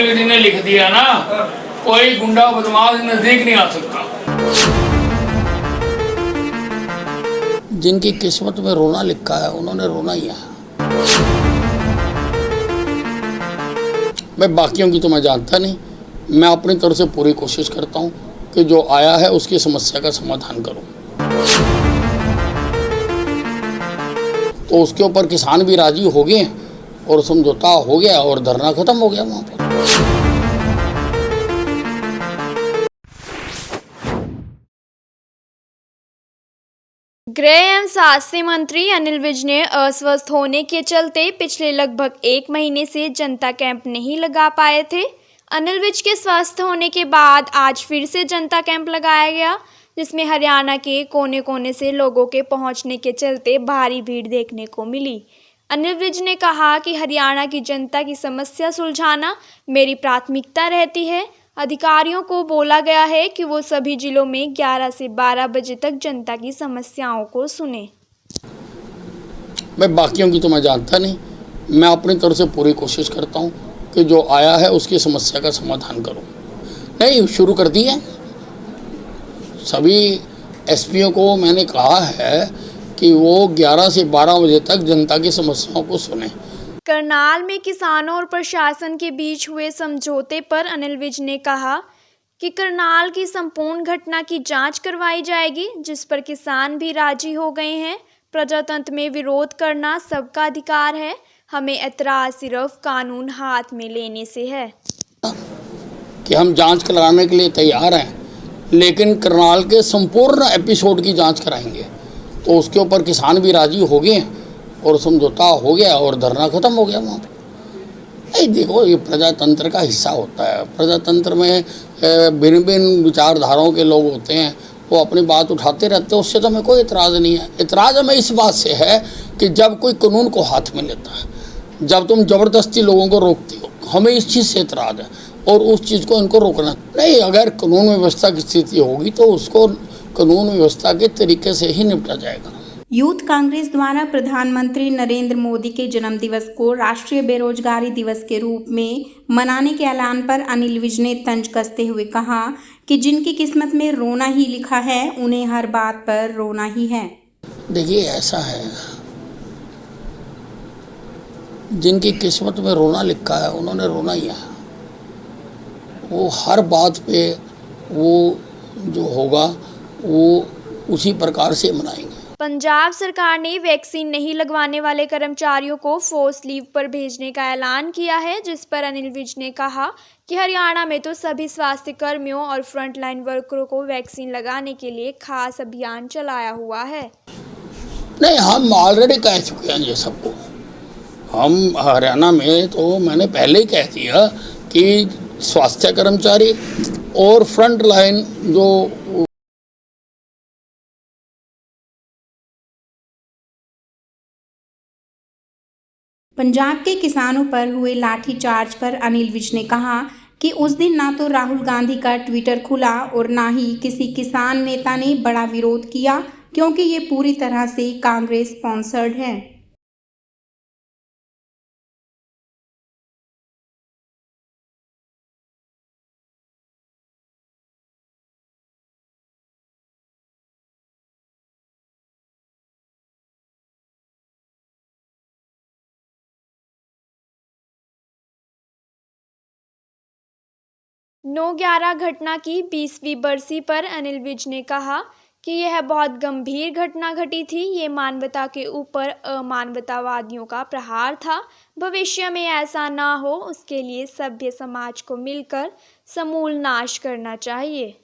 जी ने लिख दिया ना, कोई गुंडा बदमाश नजदीक नहीं आ सकता। जिनकी किस्मत में रोना लिखा है उन्होंने रोना ही है। मैं बाकियों की तो मैं जानता नहीं, मैं अपनी तरफ से पूरी कोशिश करता हूँ कि जो आया है उसकी समस्या का समाधान करूँ। तो उसके ऊपर किसान भी राजी हो गए और समझौता हो गया और धरना खत्म हो गया वहाँ पर। गृह एवं स्वास्थ्य मंत्री अनिल विज ने अस्वस्थ होने के चलते पिछले लगभग 1 महीने से जनता कैंप नहीं लगा पाए थे। अनिल विज के स्वस्थ होने के बाद आज फिर से जनता कैंप लगाया गया, जिसमें हरियाणा के कोने कोने से लोगों के पहुंचने के चलते भारी भीड़ देखने को मिली। अनिल विज ने कहा कि हरियाणा की जनता की समस्या सुलझाना मेरी प्राथमिकता रहती है। अधिकारियों को बोला गया है कि वो सभी जिलों में 11 से 12 बजे तक जनता की समस्याओं को सुने। मैं बाकियों की तो मैं जानता नहीं, मैं अपनी तरफ से पूरी कोशिश करता हूँ कि जो आया है उसकी समस्या का समाधान करूँ। नहीं, शुरू कर दी है। सभी एसपीओ को मैंने कहा है कि वो 11 से 12 बजे तक जनता की समस्याओं को सुने। करनाल में किसानों और प्रशासन के बीच हुए समझौते पर अनिल विज ने कहा कि करनाल की संपूर्ण घटना की जांच करवाई जाएगी, जिस पर किसान भी राजी हो गए हैं। प्रजातंत्र में विरोध करना सबका अधिकार है, हमें ऐतराज सिर्फ कानून हाथ में लेने से है। कि हम जांच कराने के लिए तैयार हैं, लेकिन करनाल के संपूर्ण एपिसोड की जांच कराएंगे। तो उसके ऊपर किसान भी राजी हो गए और समझौता हो गया और धरना खत्म हो गया वहाँ पर। देखो, ये प्रजातंत्र का हिस्सा होता है। प्रजातंत्र में भिन्न भिन्न विचारधाराओं के लोग होते हैं, वो अपनी बात उठाते रहते हैं। उससे तो हमें कोई इतराज़ नहीं है। इतराज़ हमें इस बात से है कि जब कोई कानून को हाथ में लेता है, जब तुम ज़बरदस्ती लोगों को रोकते हो, हमें इस चीज़ से इतराज़ है और उस चीज़ को इनको रोकना नहीं। अगर कानून व्यवस्था की स्थिति होगी तो उसको कानून व्यवस्था के तरीके से ही निपटा जाएगा। यूथ कांग्रेस द्वारा प्रधानमंत्री नरेंद्र मोदी के जन्मदिवस को राष्ट्रीय बेरोजगारी दिवस के रूप में मनाने के ऐलान पर अनिल विज ने तंज कसते हुए कहा कि जिनकी किस्मत में रोना ही लिखा है उन्हें हर बात पर रोना ही है। देखिए, ऐसा है, जिनकी किस्मत में रोना लिखा है उन्होंने रोना ही है। वो हर बात पे वो जो होगा वो उसी प्रकार से मनाएंगे। पंजाब सरकार ने वैक्सीन नहीं लगवाने वाले कर्मचारियों को फोर्स लीव पर भेजने का ऐलान किया है, जिस पर अनिल विज ने कहा कि हरियाणा में तो सभी स्वास्थ्य कर्मियों और फ्रंटलाइन वर्करों को वैक्सीन लगाने के लिए खास अभियान चलाया हुआ है। नहीं, हम ऑलरेडी कह चुके हैं ये सबको। हम हरियाणा में तो मैंने पहले ही कह दिया कि स्वास्थ्य कर्मचारी और फ्रंट लाइन जो पंजाब के किसानों पर हुए लाठीचार्ज पर अनिल विज ने कहा कि उस दिन ना तो राहुल गांधी का ट्विटर खुला और ना ही किसी किसान नेता ने बड़ा विरोध किया, क्योंकि ये पूरी तरह से कांग्रेस स्पॉन्सर्ड है। नौ 11 घटना की 20वीं बरसी पर अनिल विज ने कहा कि यह बहुत गंभीर घटना घटी थी। ये मानवता के ऊपर अमानवतावादियों का प्रहार था। भविष्य में ऐसा ना हो, उसके लिए सभ्य समाज को मिलकर समूल नाश करना चाहिए।